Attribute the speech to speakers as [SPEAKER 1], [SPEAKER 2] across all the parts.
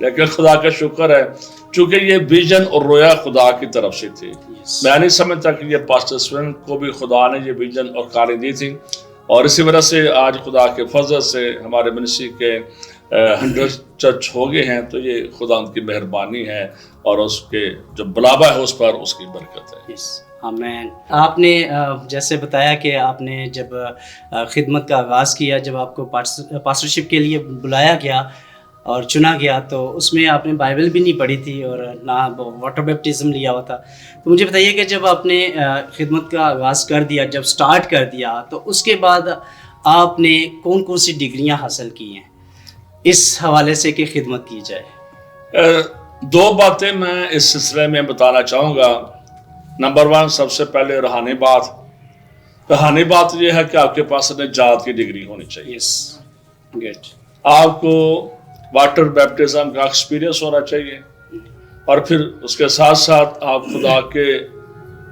[SPEAKER 1] لیکن خدا کا شکر ہے چونکہ یہ ویژن اور رویا خدا کی طرف سے تھی. میں نہیں سمجھتا کہ یہ پاسٹر سوین کو بھی خدا نے یہ ویژن اور کاری دی تھی, اور اسی وجہ سے آج خدا کے فضل سے ہمارے منسٹری کے 100 چرچ ہو گئے ہیں. تو یہ خدا ان کی مہربانی ہے اور اس کے جو بلاوا ہے اس پر اس کی برکت ہے.
[SPEAKER 2] آمین. آپ نے جیسے بتایا کہ آپ نے جب خدمت کا آغاز کیا, جب آپ کو پاسٹرشپ کے لیے بلایا گیا اور چنا گیا, تو اس میں آپ نے بائبل بھی نہیں پڑھی تھی اور نہ واٹر بیپٹزم لیا ہوا تھا. تو مجھے بتائیے کہ جب آپ نے خدمت کا آغاز کر دیا, جب سٹارٹ کر دیا, تو اس کے بعد آپ نے کون کون سی ڈگریاں حاصل کی ہیں اس حوالے سے کہ خدمت کی جائے؟
[SPEAKER 1] 2 باتیں میں اس سلسلے میں بتانا چاہوں گا. نمبر 1 سب سے پہلے روحانی بات. روحانی بات یہ ہے کہ آپ کے پاس نجات کی ڈگری ہونی چاہیے.
[SPEAKER 2] گڈ.
[SPEAKER 1] آپ کو واٹر بیپٹزم کا ایکسپیرینس ہونا چاہیے, اور پھر اس کے ساتھ ساتھ آپ خدا کے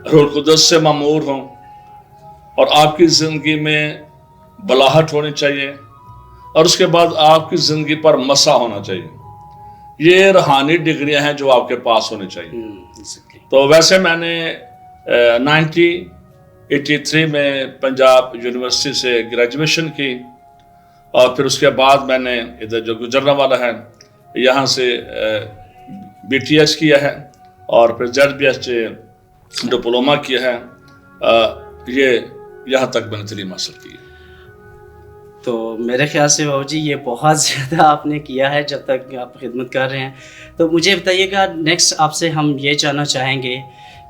[SPEAKER 1] روح القدس سے معمور ہوں, اور آپ کی زندگی میں بلاہٹ ہونی چاہیے, اور اس کے بعد آپ کی زندگی پر مسا ہونا چاہیے. یہ روحانی ڈگریاں ہیں جو آپ کے پاس ہونی چاہیے. تو ویسے میں نے 1983 میں پنجاب یونیورسٹی سے گریجویشن کی, اور پھر اس کے بعد میں نے ادھر جو گجرنا والا ہے یہاں سے BTS کیا ہے, اور پھر ZBS سے ڈپلوما کیا ہے. یہ یہاں تک میں نے تعلیم حاصل کی ہے.
[SPEAKER 2] تو میرے خیال سے بابو جی یہ بہت زیادہ آپ نے کیا ہے جب تک آپ خدمت کر رہے ہیں. تو مجھے بتائیے گا نیکسٹ آپ سے ہم یہ جاننا چاہیں گے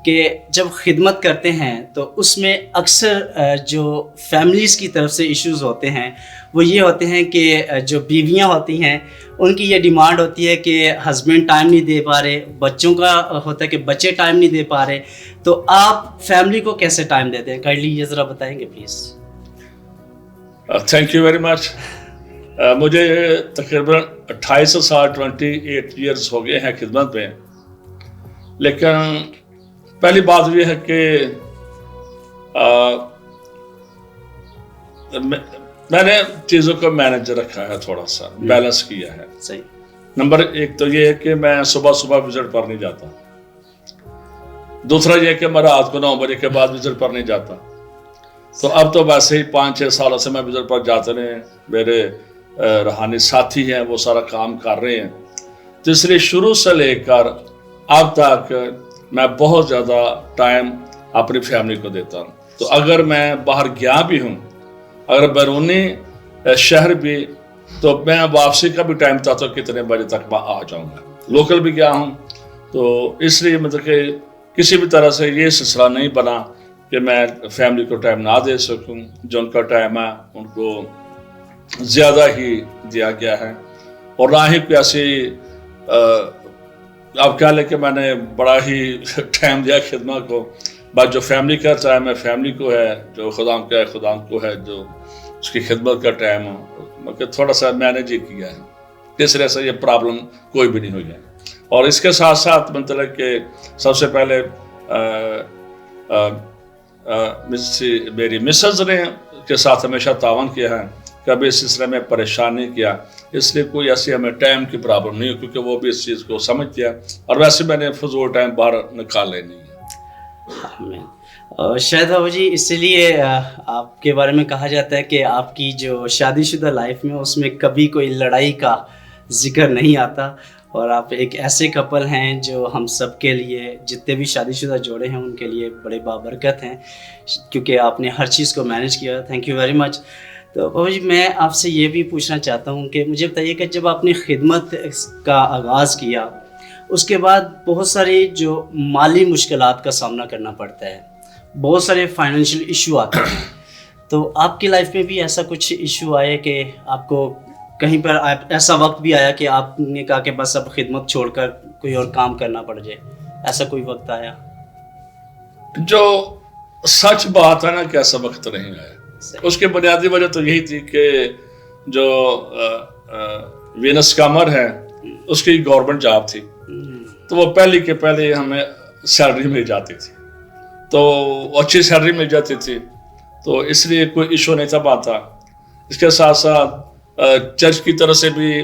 [SPEAKER 2] کہ جب خدمت کرتے ہیں تو اس میں اکثر جو فیملیز کی طرف سے ایشوز ہوتے ہیں وہ یہ ہوتے ہیں کہ جو بیویاں ہوتی ہیں ان کی یہ ڈیمانڈ ہوتی ہے کہ ہسبینڈ ٹائم نہیں دے پا رہے, بچوں کا ہوتا ہے کہ بچے ٹائم نہیں دے پا رہے. تو آپ فیملی کو کیسے ٹائم دیتے ہیں؟ کائنڈلی یہ ذرا بتائیں گے پلیز.
[SPEAKER 1] تھینک یو ویری مچ. مجھے تقریباً 28 سال 28 ایئرز ہو گئے ہیں خدمت میں. لیکن پہلی بات یہ ہے کہ میں نے چیزوں کو مینیج رکھا ہے, تھوڑا سا بیلنس کیا ہے.
[SPEAKER 2] صحیح.
[SPEAKER 1] نمبر 1 تو یہ ہے کہ میں صبح وزٹ پر نہیں جاتا. دوسرا یہ کہ میں رات کو 9 بجے کے بعد وزٹ پر نہیں جاتا. تو اب تو ویسے ہی 5-6 سالوں سے میں وزٹ پر جاتے رہے ہیں. میرے روحانی ساتھی ہیں وہ سارا کام کر رہے ہیں. تو اس لیے شروع سے لے کر اب تک میں بہت زیادہ ٹائم اپنی فیملی کو دیتا ہوں. تو اگر میں باہر گیا بھی ہوں, اگر بیرونی شہر بھی, تو میں واپسی کا بھی ٹائم تھا تو کتنے بجے تک میں آ جاؤں گا. لوکل بھی گیا ہوں, تو اس لیے مطلب کہ کسی بھی طرح سے یہ سلسلہ نہیں بنا کہ میں فیملی کو ٹائم نہ دے سکوں. جو ان کا ٹائم ہے ان کو زیادہ ہی دیا گیا ہے, اور نہ ہی کوئی ایسی آپ کہہ لیں کہ میں نے بڑا ہی ٹائم دیا خدمت کو. بس جو فیملی کا ٹائم ہے فیملی کو ہے, جو خدا کا ہے خدا کو ہے, جو اس کی خدمت کا ٹائم ہے تھوڑا سا مینیج ہی کیا ہے. اس طرح سے یہ پرابلم کوئی بھی نہیں ہوئی ہے. اور اس کے ساتھ ساتھ مطلب کہ سب سے پہلے میری مسز نے کے ساتھ ہمیشہ تعاون کیا ہے, کبھی اس سلسلے میں پریشان نہیں کیا. اس لیے کوئی ایسی ہمیں ٹائم کی پرابلم نہیں ہے, کیونکہ وہ بھی اس چیز کو سمجھتی ہے, اور ویسے میں نے فضول ٹائم باہر نکالے نہیں ہے.
[SPEAKER 2] شاید بابو جی اسی لیے آپ کے بارے میں کہا جاتا ہے کہ آپ کی جو شادی شدہ لائف میں اس میں کبھی کوئی لڑائی کا ذکر نہیں آتا, اور آپ ایک ایسے کپل ہیں جو ہم سب کے لیے, جتنے بھی شادی شدہ جوڑے ہیں ان کے لیے بڑے بابرکت ہیں, کیونکہ آپ نے ہر چیز کو مینیج کیا. تھینک یو ویری مچ. تو بابو جی میں آپ سے یہ بھی پوچھنا چاہتا ہوں کہ مجھے بتائیے کہ جب آپ نے خدمت کا آغاز کیا اس کے بعد بہت ساری جو مالی مشکلات کا سامنا کرنا پڑتا ہے, بہت سارے فائنینشیل ایشو آتے ہیں. تو آپ کی لائف میں بھی ایسا کچھ ایشو آئے کہ آپ کو کہیں پر ایسا وقت بھی آیا کہ آپ نے کہا کہ بس اب خدمت چھوڑ کر کوئی اور کام کرنا پڑ جائے, ایسا کوئی وقت آیا؟
[SPEAKER 1] جو سچ بات ہے نا کہ ایسا وقت نہیں آیا. اس کی بنیادی وجہ تو یہی تھی کہ جو وینس کامر ہے اس کی گورنمنٹ جاب تھی, تو وہ پہلے کے پہلے ہمیں سیلری مل جاتی تھی, تو اچھی سیلری مل جاتی تھی, تو اس لیے کوئی ایشو نہیں تھا بات تھا. اس کے ساتھ ساتھ چرچ کی طرف سے بھی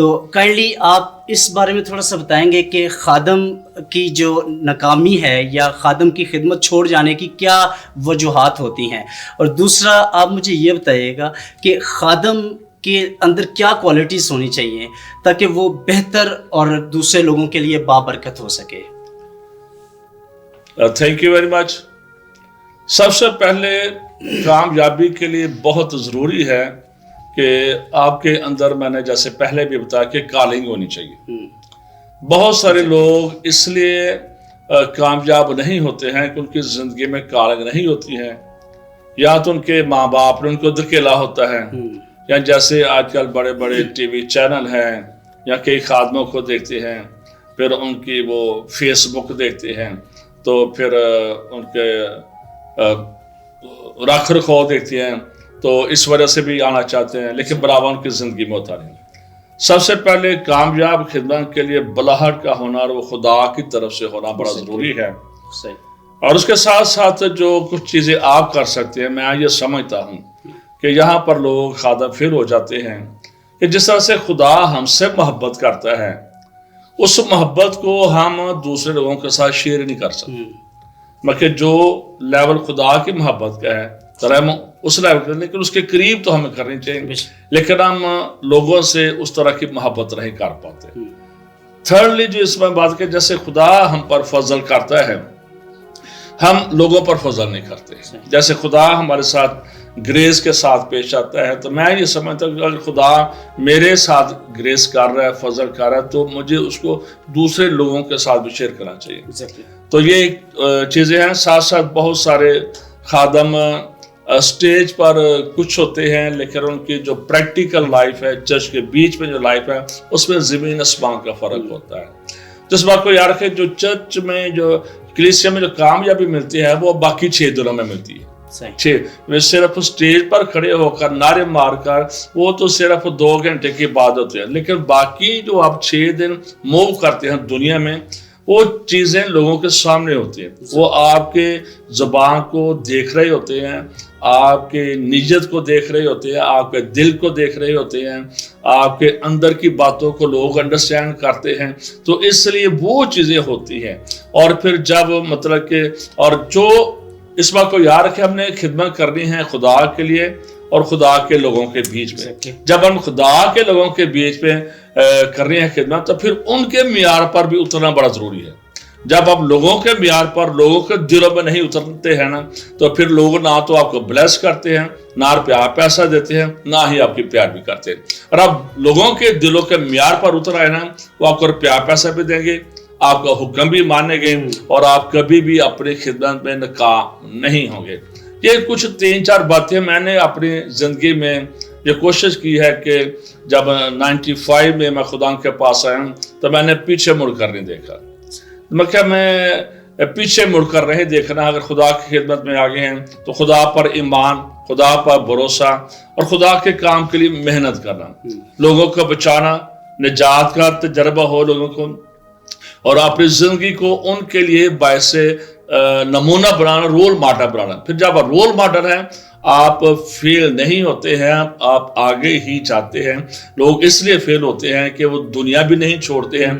[SPEAKER 2] تو کائنڈلی آپ اس بارے میں تھوڑا سا بتائیں گے کہ خادم کی جو ناکامی ہے یا خادم کی خدمت چھوڑ جانے کی کیا وجوہات ہوتی ہیں، اور دوسرا آپ مجھے یہ بتائیے گا کہ خادم کے اندر کیا کوالٹیز ہونی چاہیے تاکہ وہ بہتر اور دوسرے لوگوں کے لیے بابرکت ہو سکے؟
[SPEAKER 1] Thank you very much. سب سے پہلے کامیابی کے لیے بہت ضروری ہے کہ آپ کے اندر، میں نے جیسے پہلے بھی بتایا کہ کالنگ ہونی چاہیے. بہت سارے لوگ اس لیے کامیاب نہیں ہوتے ہیں کہ ان کی زندگی میں کالنگ نہیں ہوتی ہے، یا تو ان کے ماں باپ نے ان کو دھکیلا ہوتا ہے، یا جیسے آج کل بڑے بڑے ٹی وی چینل ہیں یا کئی خادموں کو دیکھتے ہیں، پھر ان کی وہ فیس بک دیکھتے ہیں، تو پھر ان کے رکھ رکھاؤ دیکھتے ہیں، تو اس وجہ سے بھی آنا چاہتے ہیں، لیکن برابر ان کی زندگی میں ہوتا نہیں. سب سے پہلے کامیاب خدمت کے لیے بلاہٹ کا ہونا اور وہ خدا کی طرف سے ہونا بڑا ضروری ہے. اور اس کے ساتھ ساتھ جو کچھ چیزیں آپ کر سکتے ہیں، میں یہ سمجھتا ہوں کہ یہاں پر لوگ خادم فیل ہو جاتے ہیں کہ جس طرح سے خدا ہم سے محبت کرتا ہے، اس محبت کو ہم دوسرے لوگوں کے ساتھ شیئر نہیں کر سکتے. مگر جو لیول خدا کی محبت کا ہے ہم اس لیول کا، لیکن اس کے قریب تو ہمیں کرنی چاہیے، لیکن ہم لوگوں سے اس طرح کی محبت نہیں کر پاتے. تھرڈلی جو اس میں بات کہ جیسے خدا ہم پر فضل کرتا ہے، ہم لوگوں پر فضل نہیں کرتے. جیسے خدا ہمارے ساتھ گریس کے ساتھ پیش آتا ہے، تو میں یہ سمجھتا ہوں کہ اگر خدا میرے ساتھ گریس کر رہا ہے، فضل کر رہا ہے، تو مجھے اس کو دوسرے لوگوں کے ساتھ بھی شیئر کرنا چاہیے. تو یہ چیزیں ہیں. ساتھ ساتھ بہت سارے خادم اسٹیج پر کچھ ہوتے ہیں، لیکن ان کی جو پریکٹیکل لائف ہے، چرچ کے بیچ میں جو لائف ہے، اس میں زمین آسمان کا فرق ہوتا ہے. جس بات کو یاد رکھیں، جو چرچ میں، جو کلیسیا میں جو کامیابی ملتی ہے، وہ باقی 6 دنوں میں ملتی ہے. صرف اسٹیج پر کھڑے ہو کر نعرے مار کر وہ تو صرف 2 گھنٹے کی بات ہوتی ہے، لیکن باقی جو آپ 6 دن موو کرتے ہیں دنیا میں، وہ چیزیں لوگوں کے سامنے ہوتی ہیں. وہ آپ کے زبان کو دیکھ رہے ہوتے ہیں، آپ کے نیت کو دیکھ رہے ہوتے ہیں، آپ کے دل کو دیکھ رہے ہوتے ہیں، آپ کے اندر کی باتوں کو لوگ انڈرسٹینڈ کرتے ہیں. تو اس لیے وہ چیزیں ہوتی ہیں. اور پھر جب مطلب کہ، اور جو اس بات کو یاد رکھے، ہم نے خدمت کرنی ہے خدا کے لیے اور خدا کے لوگوں کے بیچ میں. جب ہم خدا کے لوگوں کے بیچ میں کرنی ہے خدمت، تو پھر ان کے معیار پر بھی اترنا بڑا ضروری ہے. جب آپ لوگوں کے معیار پر، لوگوں کے دلوں میں نہیں اترتے ہیں نا، تو پھر لوگ نہ تو آپ کو بلیس کرتے ہیں، نہ پیسہ دیتے ہیں، نہ ہی آپ کی پیار بھی کرتے ہیں. اور آپ لوگوں کے دلوں کے معیار پر اتر آئے نا، وہ آپ کو پیار پیسہ بھی دیں گے، آپ کا حکم بھی مانیں گے، اور آپ کبھی بھی اپنی خدمت میں ناکام نہیں ہوں گے. یہ کچھ 3-4 باتیں میں نے اپنی زندگی میں یہ کوشش کی ہے کہ جب 95 میں میں خدا کے پاس آیا ہوں، تو میں نے پیچھے مڑ کر نہیں دیکھا. میں پیچھے مڑ کر نہیں دیکھنا. اگر خدا کی خدمت میں آگے ہیں تو خدا پر ایمان، خدا پر بھروسہ، اور خدا کے کام کے لیے محنت کرنا، لوگوں کو بچانا، نجات کا تجربہ ہو لوگوں کو، اور اپنی زندگی کو ان کے لیے باعث نمونہ بنانا، رول ماڈل بنانا. پھر جب آپ رول ماڈل ہیں، آپ فیل نہیں ہوتے ہیں، آپ آگے ہی جاتے ہیں. لوگ اس لیے فیل ہوتے ہیں کہ وہ دنیا بھی نہیں چھوڑتے ہیں،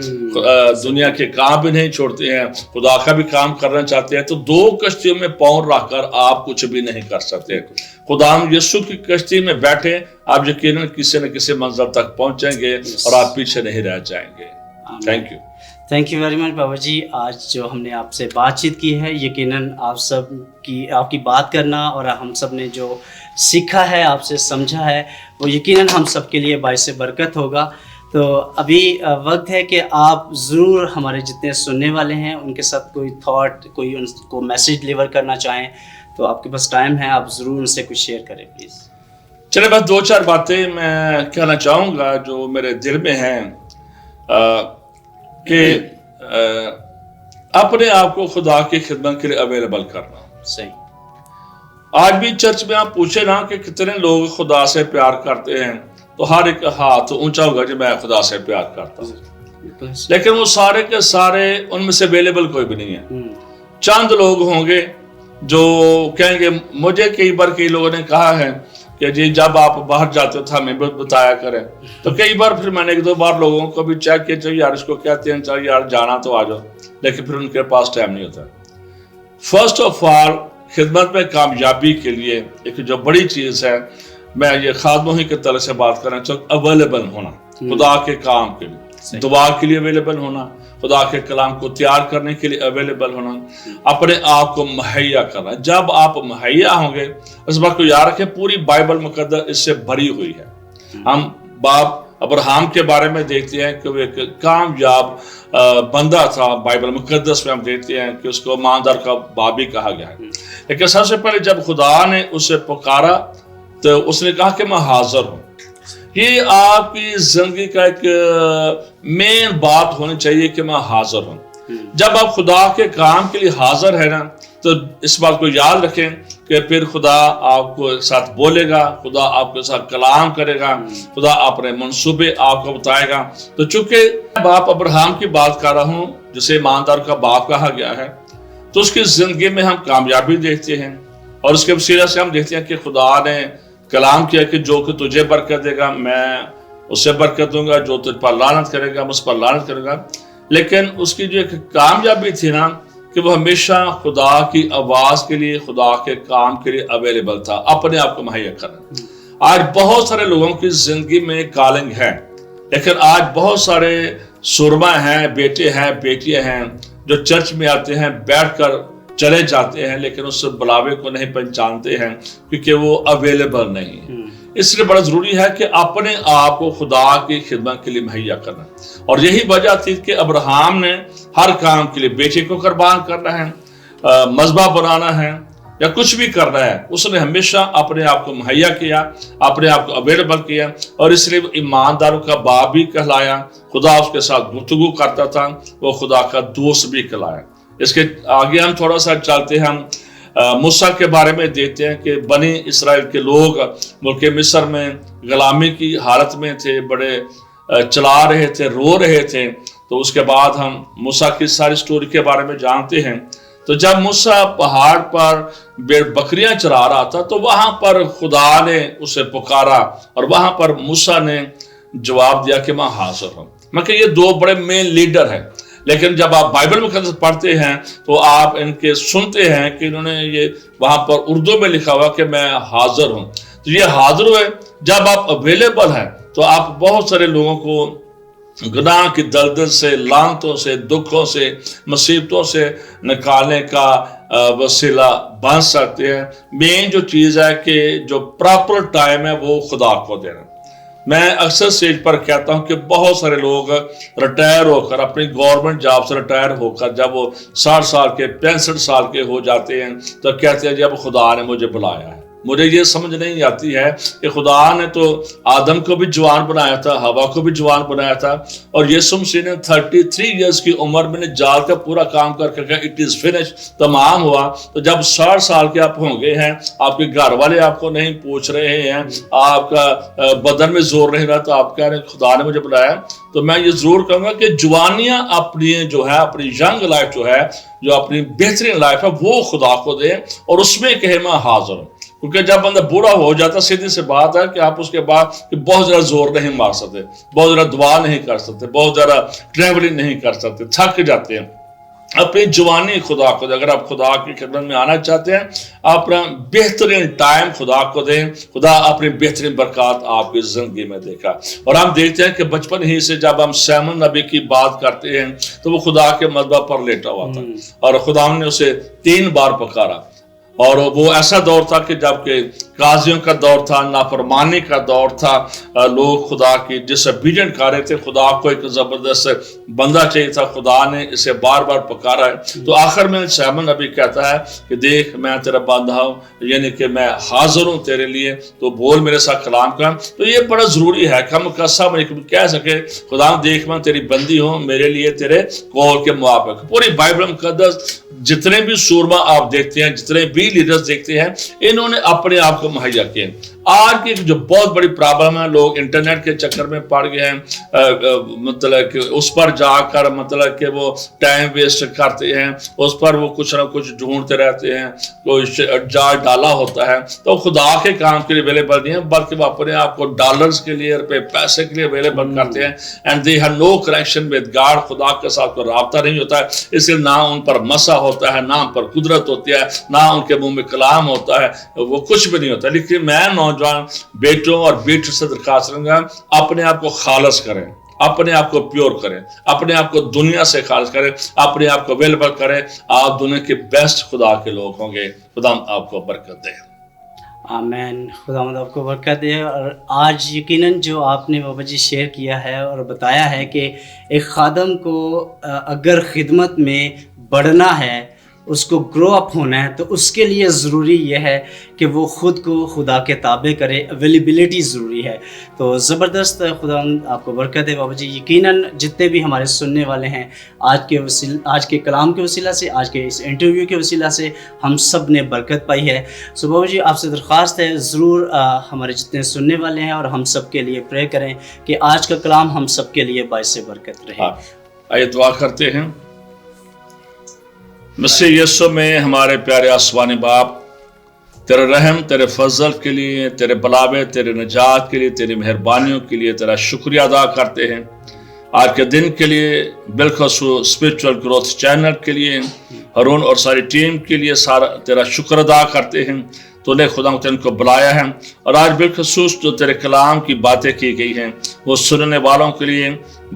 [SPEAKER 1] دنیا کے کام بھی نہیں چھوڑتے ہیں، خدا کا بھی کام کرنا چاہتے ہیں. تو 2 کشتیوں میں پاؤں رکھ کر آپ کچھ بھی نہیں کر سکتے. خدا یسوع کی کشتی میں بیٹھے، آپ یقیناً کسی نہ کسی منزل تک پہنچیں گے اور آپ پیچھے نہیں رہ جائیں گے. Thank you.
[SPEAKER 2] Thank you very مچ بابا جی. آج جو ہم نے آپ سے بات چیت کی ہے، یقیناً آپ کی بات کرنا اور ہم سب نے جو سیکھا ہے، آپ سے سمجھا ہے، وہ یقیناً ہم سب کے لیے باعث برکت ہوگا. تو ابھی وقت ہے کہ آپ ضرور ہمارے جتنے سننے والے ہیں ان کے ساتھ کوئی تھاٹ، کوئی ان کو میسیج ڈلیور کرنا چاہیں تو آپ کے پاس ٹائم ہے، آپ ضرور ان سے کچھ شیئر کریں پلیز.
[SPEAKER 1] چلے بس 2-4 باتیں میں کہنا چاہوں گا جو میرے دل میں ہیں، کہ اپنے آپ کو خدا کی خدمت کے لیے اویلیبل کرنا.
[SPEAKER 2] صحیح.
[SPEAKER 1] آج بھی چرچ میں آپ پوچھیں نا کہ کتنے لوگ خدا سے پیار کرتے ہیں، تو ہر ایک ہاتھ اونچا ہوگا کہ میں خدا سے پیار کرتا ہوں. لیکن وہ سارے کے سارے ان میں سے اویلیبل کوئی بھی نہیں ہے. چند لوگ ہوں گے جو کہیں گے. مجھے کئی بار کئی لوگوں نے کہا ہے کہ جی جب آپ باہر جاتے تھے ہمیں بتایا کریں. تو کئی بار پھر میں نے 1-2 بار لوگوں کو بھی چیک کیا, چاہیے یار اس کو کہتے ہیں چاہیے یار جانا تو آ جاؤ, لیکن پھر ان کے پاس ٹائم نہیں ہوتا. فرسٹ آف آل خدمت میں کامیابی کے لیے ایک جو بڑی چیز ہے, میں یہ خادموں ہی کے طرح سے بات کرنا چاہوں, اویلیبل ہونا خدا کے کام کے لیے, دعا کے لیے اویلیبل ہونا, خدا کے کلام کو تیار کرنے کے لیے اویلیبل ہونا, اپنے آپ کو مہیا کرنا. جب آپ مہیا ہوں گے, اس بات کو یاد رکھیں پوری بائبل مقدس اس سے بھری ہوئی ہے. ہم باپ ابراہم کے بارے میں دیکھتے ہیں کہ وہ ایک کامیاب بندہ تھا. بائبل مقدس میں ہم دیکھتے ہیں کہ اس کو ایماندار کا باپ بھی کہا گیا ہے. لیکن سب سے پہلے جب خدا نے اسے پکارا تو اس نے کہا کہ میں حاضر ہوں. یہ آپ کی زندگی کا ایک مین بات ہونی چاہیے کہ میں حاضر ہوں. جب آپ خدا کے کام کے لیے حاضر ہے نا, تو اس بات کو یاد رکھیں کہ پھر خدا آپ کو ساتھ بولے گا, خدا آپ کے ساتھ کلام کرے گا, خدا اپنے منصوبے آپ کو بتائے گا. تو چونکہ باپ ابراہم کی بات کر رہا ہوں جسے ایماندار کا باپ کہا گیا ہے, تو اس کی زندگی میں ہم کامیابی دیکھتے ہیں, اور اس کے وسیلہ سے ہم دیکھتے ہیں کہ خدا نے کلام کیا کہ جو کہ تجھے برکت دے گا میں اسے برکت دوں گا, جو تجھ پر لعنت کرے گا میں اس پر لعنت کروں گا. لیکن اس کی جو ایک کامیابی تھی نا, کہ وہ ہمیشہ خدا کی آواز کے لیے, خدا کے کام کے لیے اویلیبل تھا, اپنے آپ کو مہیا کرنا. آج بہت سارے لوگوں کی زندگی میں کالنگ ہے, لیکن آج بہت سارے سرما ہیں, بیٹے ہیں, بیٹیاں ہیں جو چرچ میں آتے ہیں, بیٹھ کر چلے جاتے ہیں, لیکن اس بلاوے کو نہیں پہچانتے ہیں کیونکہ وہ اویلیبل نہیں ہے. اس لیے بڑا ضروری ہے کہ اپنے آپ کو خدا کی خدمت کے لیے مہیا کرنا. اور یہی وجہ تھی کہ ابراہم نے ہر کام کے لیے بیٹے کو قربان کرنا ہے, مذبح بنانا ہے یا کچھ بھی کرنا ہے, اس نے ہمیشہ اپنے آپ کو مہیا کیا, اپنے آپ کو اویلیبل کیا, اور اس لیے وہ ایمانداروں کا باپ بھی کہلایا. خدا اس کے ساتھ گفتگو کرتا تھا, وہ خدا کا دوست بھی کہلایا. اس کے آگے ہم تھوڑا سا چلتے ہیں, ہم موسیٰ کے بارے میں دیکھتے ہیں کہ بنی اسرائیل کے لوگ ملک مصر میں غلامی کی حالت میں تھے, بڑے چلا رہے تھے, رو رہے تھے. تو اس کے بعد ہم موسیٰ کی ساری سٹوری کے بارے میں جانتے ہیں. تو جب موسیٰ پہاڑ پر بکریاں چرا رہا تھا, تو وہاں پر خدا نے اسے پکارا, اور وہاں پر موسیٰ نے جواب دیا کہ میں حاضر ہوں. میں کہ یہ 2 بڑے مین لیڈر ہیں, لیکن جب آپ بائبل مقدس پڑھتے ہیں تو آپ ان کے سنتے ہیں کہ انہوں نے یہ وہاں پر اردو میں لکھا ہوا کہ میں حاضر ہوں. تو یہ حاضر ہوئے, جب آپ اویلیبل ہیں تو آپ بہت سارے لوگوں کو گناہ کی دلدل سے, لعنتوں سے, دکھوں سے, مصیبتوں سے نکالنے کا وسیلہ بن سکتے ہیں. مین جو چیز ہے کہ جو پراپر ٹائم ہے وہ خدا کو دینا. میں اکثر اسٹیج پر کہتا ہوں کہ بہت سارے لوگ ریٹائر ہو کر, اپنی گورنمنٹ جاب سے ریٹائر ہو کر, جب وہ 60 سال کے 65 سال کے ہو جاتے ہیں تو کہتے ہیں جب خدا نے مجھے بلایا ہے. مجھے یہ سمجھ نہیں آتی ہے کہ خدا نے تو آدم کو بھی جوان بنایا تھا, ہوا کو بھی جوان بنایا تھا, اور یسوع مسیح نے 33 ایئرس کی عمر میں نے جال کا پورا کام کر کے کہا اٹ از فنش, تمام ہوا. تو جب 60 سال کے آپ ہوں گے ہیں, آپ کے گھر والے آپ کو نہیں پوچھ رہے ہیں, آپ کا بدن میں زور نہیں رہا, تو آپ کہہ رہے ہیں خدا نے مجھے بلایا. تو میں یہ ضرور کہوں گا کہ جوانیاں اپنی جو ہے, اپنی ینگ لائف جو ہے, جو اپنی بہترین لائف ہے, وہ خدا کو دیں, اور اس میں کہے میں حاضر ہوں. کیونکہ جب بندہ بوڑھا ہو جاتا, سیدھی سی بات ہے کہ آپ اس کے بعد بہت زیادہ زور نہیں مار سکتے, بہت زیادہ دعا نہیں کر سکتے, بہت زیادہ ٹریولنگ نہیں کر سکتے, تھک جاتے ہیں. اپنی جوانی خدا کو دیں. اگر آپ خدا کی خدمت میں آنا چاہتے ہیں, اپنا بہترین ٹائم خدا کو دیں, خدا اپنی بہترین برکات آپ کی زندگی میں دے گا. اور ہم دیکھتے ہیں کہ بچپن ہی سے جب ہم سیمون نبی کی بات کرتے ہیں تو وہ خدا کے مذبح پر لیٹا ہوا تھا, اور خدا نے اسے 3 بار پکارا. اور وہ ایسا دور تھا کہ جب کہ قاضیوں کا دور تھا, نافرمانی کا دور تھا, لوگ خدا کی ڈس اوبیڈینٹ کر رہے تھے. خدا کو ایک زبردست بندہ چاہیے تھا, خدا نے اسے بار بار پکارا ہے. تو آخر میں سیمون نبی کہتا ہے کہ دیکھ میں تیرا بندہ ہوں, یعنی کہ میں حاضر ہوں تیرے لیے, تو بول میرے ساتھ کلام کر. تو یہ بڑا ضروری ہے کہ ہم قسم کہہ سکے خدا دیکھ میں تیری بندی ہوں, میرے لیے تیرے قول کے موافق. پوری بائبل مقدس جتنے بھی سورما آپ دیکھتے ہیں, جتنے بھی لیڈرز دیکھتے ہیں, انہوں نے اپنے آپ کو مہیا کیا. آج کی جو بہت بڑی پرابلم ہے، لوگ انٹرنیٹ کے چکر میں پڑ گئے ہیں، مطلب کہ اس پر جا کر مطلب کہ وہ ٹائم ویسٹ کرتے ہیں، اس پر وہ کچھ نہ کچھ ڈھونڈتے رہتے ہیں، کوئی جال ڈالا ہوتا ہے، تو خدا کے کام کے لیے اویلیبل نہیں ہے، بلکہ وہ اپنے آپ کو ڈالرز کے لیے، روپے پیسے کے لیے اویلیبل کرتے ہیں، and they have no connection with God, خدا کے ساتھ کوئی رابطہ نہیں ہوتا ہے، اس لیے نہ ان پر مسا ہوتا ہے، نہ ان پر قدرت ہوتی ہے، نہ ان کے منہ میں کلام ہوتا ہے، وہ کچھ بھی نہیں ہوتا۔ لیکن میں نوجوان بیٹوں اور بیٹوں سے درخواست کروں گا، اپنے آپ کو خالص کریں، اپنے آپ کو پیور کریں، اپنے آپ کو دنیا سے خالص کریں، اپنے آپ کو اویلیبل کریں، آپ دنیا کے بیسٹ خدا کے لوگ ہوں گے۔ خدا آپ کو برکت دے۔
[SPEAKER 2] آمین، خداوند آپ کو برکت دے۔ اور آج یقیناً جو آپ نے بابا جی شیئر کیا ہے اور بتایا ہے کہ ایک خادم کو اگر خدمت میں بڑھنا ہے، اس کو گرو اپ ہونا ہے، تو اس کے لیے ضروری یہ ہے کہ وہ خود کو خدا کے تابع کرے، اویلیبلٹی ضروری ہے۔ تو زبردست، خداوند آپ کو برکت دے بابا جی۔ یقیناً جتنے بھی ہمارے سننے والے ہیں، آج کے کلام کے وسیلہ سے، آج کے اس انٹرویو کے وسیلہ سے ہم سب نے برکت پائی ہے۔ سو بابا جی آپ سے درخواست ہے، ضرور ہمارے جتنے سننے والے ہیں اور ہم سب کے لیے پرے کریں کہ آج کا کلام ہم سب کے لیے باعث برکت رہے۔
[SPEAKER 1] آئیے دعا کرتے ہیں۔ مسیح یسوع میں ہمارے پیارے آسمانی باپ، تیرے رحم، تیرے فضل کے لیے، تیرے بلاوے، تیرے نجات کے لیے، تیری مہربانیوں کے لیے تیرا شکریہ ادا کرتے ہیں۔ آج کے دن کے لیے، بالخصوص اسپرچول گروتھ چینل کے لیے، ہارون اور ساری ٹیم کے لیے سارا تیرا شکر ادا کرتے ہیں۔ تو نے خدا ان کو بلایا ہے، اور آج بالخصوص جو تیرے کلام کی باتیں کی گئی ہیں وہ سننے والوں کے لیے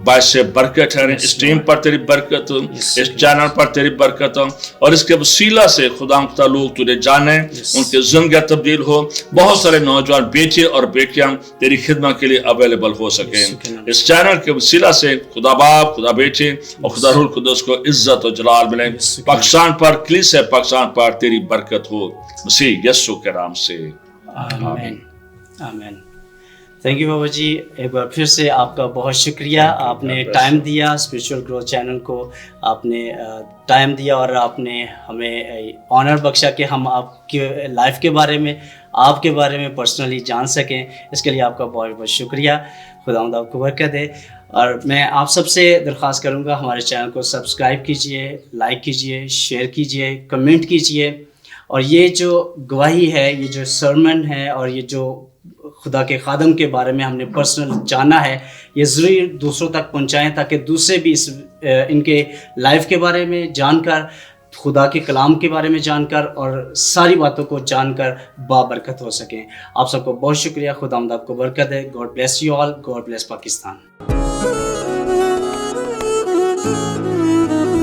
[SPEAKER 1] باعث برکت ہے۔ اس ٹیم پر تیری برکت ہو، اس چینل پر تیری برکت ہو، اور اس کے وسیلہ سے خدا لوگ تجھے جانے، ان کے زندگیاں تبدیل ہو، بہت سارے نوجوان بیٹے اور بیٹیاں تیری خدمت کے لیے اویلیبل ہو سکیں۔ اس چینل کے وسیلہ سے خدا باپ، خدا بیٹے اور خدا روح القدس کو عزت و جلال ملے۔ پاکستان پر، کلیسیا پاکستان پر تیری برکت ہو، مسیح یسوع کے نام سے
[SPEAKER 2] آمین، آمین۔ تھینک یو بابا جی، ایک بار پھر سے آپ کا بہت شکریہ، آپ نے ٹائم دیا، اسپرچول گروتھ چینل کو آپ نے ٹائم دیا، اور آپ نے ہمیں آنر بخشا کہ ہم آپ کے لائف کے بارے میں، آپ کے بارے میں پرسنلی جان سکیں۔ اس کے لیے آپ کا بہت بہت شکریہ۔ خداوند آپ کو برکت دے۔ اور میں آپ سب سے درخواست کروں گا، ہمارے چینل کو سبسکرائب کیجئے، لائک کیجئے، شیئر کیجئے، کمنٹ کیجئے، اور یہ جو گواہی ہے، یہ جو سرمن ہے، اور یہ جو خدا کے خادم کے بارے میں ہم نے پرسنل جانا ہے، یہ ضرور دوسروں تک پہنچائیں، تاکہ دوسرے بھی ان کے لائف کے بارے میں جان کر، خدا کے کلام کے بارے میں جان کر، اور ساری باتوں کو جان کر بابرکت ہو سکیں۔ آپ سب کو بہت شکریہ۔ خداوند آپ کو برکت دے۔ God bless you all. God bless Pakistan.